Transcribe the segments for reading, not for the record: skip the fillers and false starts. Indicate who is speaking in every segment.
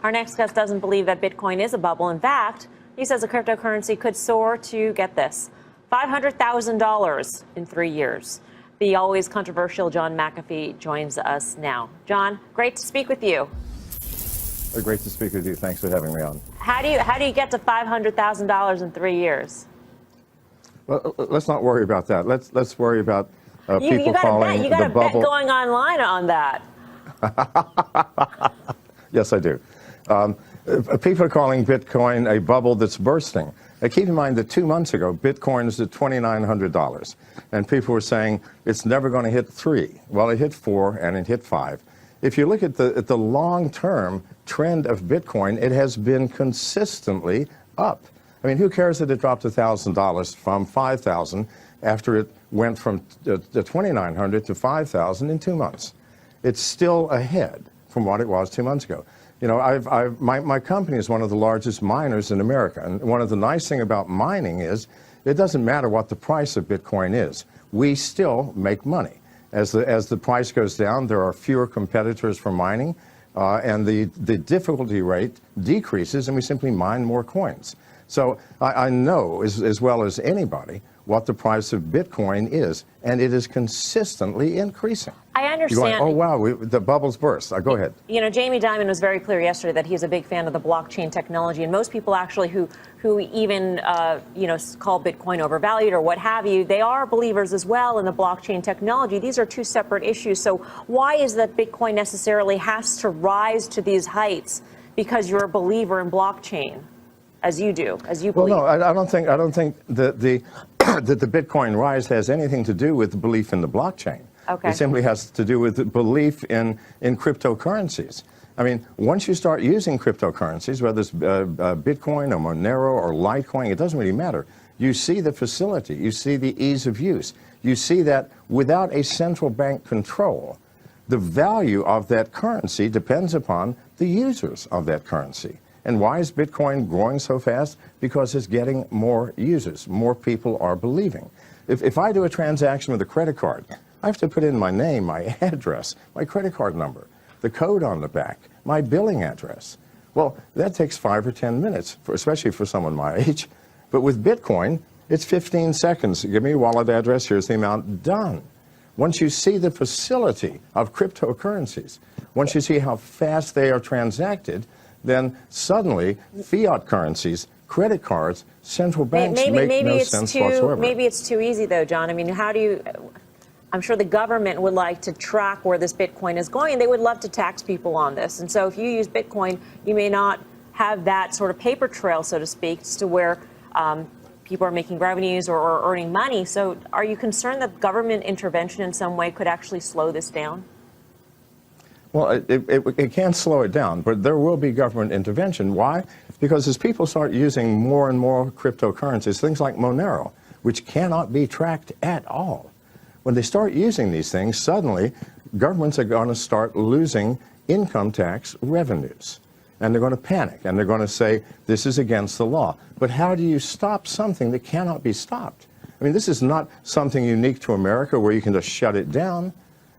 Speaker 1: Our next guest doesn't believe that Bitcoin is a bubble. In fact, he says a cryptocurrency could soar to, get this, $500,000 in 3 years. The always controversial John McAfee joins us now. John, great to speak with you.
Speaker 2: Great to speak with you. Thanks for having me on.
Speaker 1: How do you get to $500,000 in 3 years?
Speaker 2: Well, let's not worry about that. Let's worry about people calling
Speaker 1: you got
Speaker 2: the
Speaker 1: a
Speaker 2: bubble.
Speaker 1: bet going online on that.
Speaker 2: Yes, I do. People are calling Bitcoin a bubble that's bursting. Now, keep in mind that 2 months ago, Bitcoin is at $2,900, and people were saying it's never going to hit 3. Well, it hit 4 and it hit 5. If you look at the long-term trend of Bitcoin, it has been consistently up. I mean, who cares that it dropped $1,000 from $5,000 after it went from the $2,900 to $5,000 in 2 months? It's still ahead from what it was 2 months ago. You know, my company is one of the largest miners in America, and one of the nice things about mining is it doesn't matter what the price of Bitcoin is. We still make money. As the price goes down, there are fewer competitors for mining, and the difficulty rate decreases, and we simply mine more coins. So I know as well as anybody what the price of Bitcoin is, and it is consistently increasing.
Speaker 1: I understand.
Speaker 2: You're going, oh, wow, the bubble's burst. Go ahead.
Speaker 1: You know, Jamie Dimon was very clear yesterday that he's a big fan of the blockchain technology, and most people actually who even, call Bitcoin overvalued or what have you, they are believers as well in the blockchain technology. These are two separate issues. So why is that Bitcoin necessarily has to rise to these heights because you're a believer in blockchain, as you do, as you believe?
Speaker 2: Well, no, I don't think that the Bitcoin rise has anything to do with the belief in the blockchain.
Speaker 1: Okay.
Speaker 2: It simply has to do with the belief in cryptocurrencies. I mean, once you start using cryptocurrencies, whether it's Bitcoin or Monero or Litecoin, it doesn't really matter. You see the facility. You see the ease of use. You see that without a central bank control, the value of that currency depends upon the users of that currency. And why is Bitcoin growing so fast? Because it's getting more users. More people are believing. If I do a transaction with a credit card, I have to put in my name, my address, my credit card number, the code on the back, my billing address. Well, that takes 5 or 10 minutes, especially for someone my age. But with Bitcoin, it's 15 seconds. Give me your wallet address, here's the amount, done. Once you see the facility of cryptocurrencies, once you see how fast they are transacted, then suddenly fiat currencies, credit cards, central banks make no sense whatsoever.
Speaker 1: Maybe it's too easy, though, John. I mean, how do you... I'm sure the government would like to track where this Bitcoin is going, and they would love to tax people on this. And so if you use Bitcoin, you may not have that sort of paper trail, so to speak, as to where people are making revenues or earning money. So are you concerned that government intervention in some way could actually slow this down?
Speaker 2: Well, it can't slow it down, but there will be government intervention. Why? Because as people start using more and more cryptocurrencies, things like Monero, which cannot be tracked at all, when they start using these things, suddenly governments are going to start losing income tax revenues. And they're going to panic, and they're going to say, this is against the law. But how do you stop something that cannot be stopped? I mean, this is not something unique to America where you can just shut it down.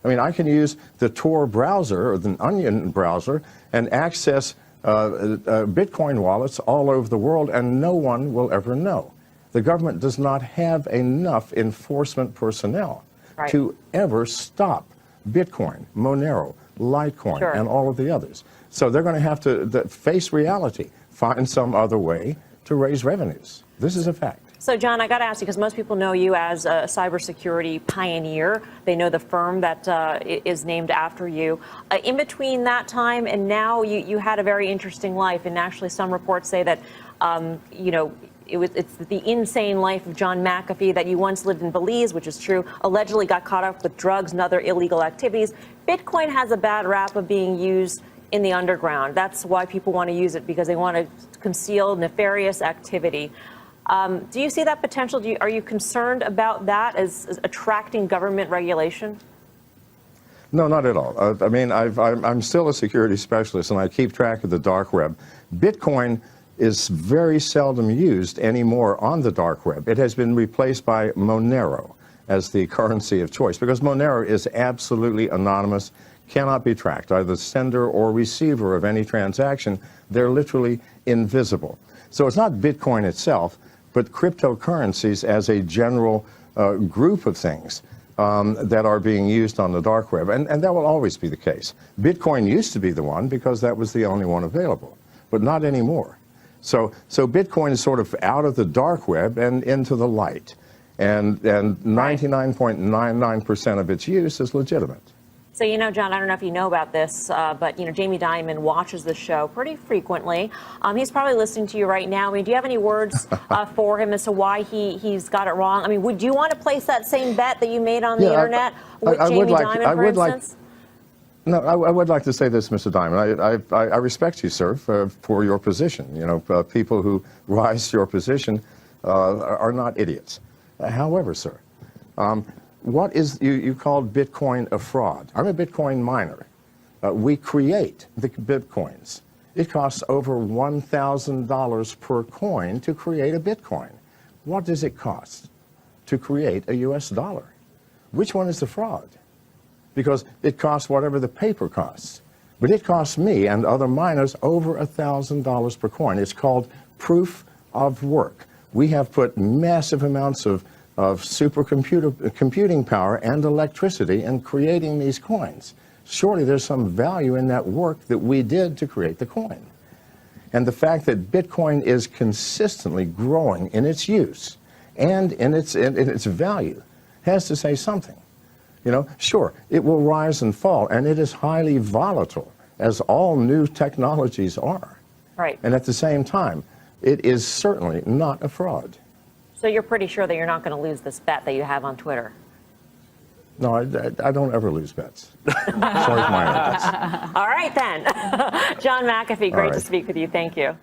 Speaker 2: I mean, I can use the Tor browser or the Onion browser and access Bitcoin wallets all over the world, and no one will ever know. The government does not have enough enforcement personnel to ever stop Bitcoin, Monero, Litecoin, and all of the others. So they're going to have to face reality, find some other way to raise revenues. This is a fact.
Speaker 1: So, John, I got to ask you, because most people know you as a cybersecurity pioneer. They know the firm that is named after you. In between that time and now, you had a very interesting life. And actually, some reports say that, it's the insane life of John McAfee, that you once lived in Belize, which is true, allegedly got caught up with drugs and other illegal activities. Bitcoin has a bad rap of being used in the underground. That's why people want to use it, because they want to conceal nefarious activity. Do you see that potential? Are you concerned about that as attracting government regulation?
Speaker 2: No, not at all. I mean, I'm still a security specialist, and I keep track of the dark web. Bitcoin is very seldom used anymore on the dark web. It has been replaced by Monero as the currency of choice, because Monero is absolutely anonymous, cannot be tracked, either the sender or receiver of any transaction. They're literally invisible. So it's not Bitcoin itself, but cryptocurrencies as a general group of things that are being used on the dark web. And that will always be the case. Bitcoin used to be the one because that was the only one available, but not anymore. So Bitcoin is sort of out of the dark web and into the light. And 99.99% of its use is legitimate.
Speaker 1: So, John, I don't know if you know about this, but, Jamie Dimon watches the show pretty frequently. He's probably listening to you right now. I mean, do you have any words for him as to why he's got it wrong? I mean, would you want to place that same bet that you made on the internet with Jamie Dimon, for instance?
Speaker 2: No, I would like to say this, Mr. Dimon. I respect you, sir, for your position. People who rise to your position are not idiots. However, sir, what is, you called Bitcoin a fraud. I'm a Bitcoin miner. We create the Bitcoins. It costs over $1,000 per coin to create a Bitcoin. What does it cost to create a US dollar? Which one is the fraud? Because it costs whatever the paper costs. But it costs me and other miners over $1,000 per coin. It's called proof of work. We have put massive amounts of computing power and electricity in creating these coins. Surely there's some value in that work that we did to create the coin. And the fact that Bitcoin is consistently growing in its use and in its value has to say something. Sure, it will rise and fall, and it is highly volatile, as all new technologies are.
Speaker 1: Right.
Speaker 2: And at the same time, it is certainly not a fraud.
Speaker 1: So you're pretty sure that you're not going to lose this bet that you have on Twitter?
Speaker 2: No, I don't ever lose bets. Sorry for my bets.
Speaker 1: All right, then. John McAfee, great to speak with you. Thank you.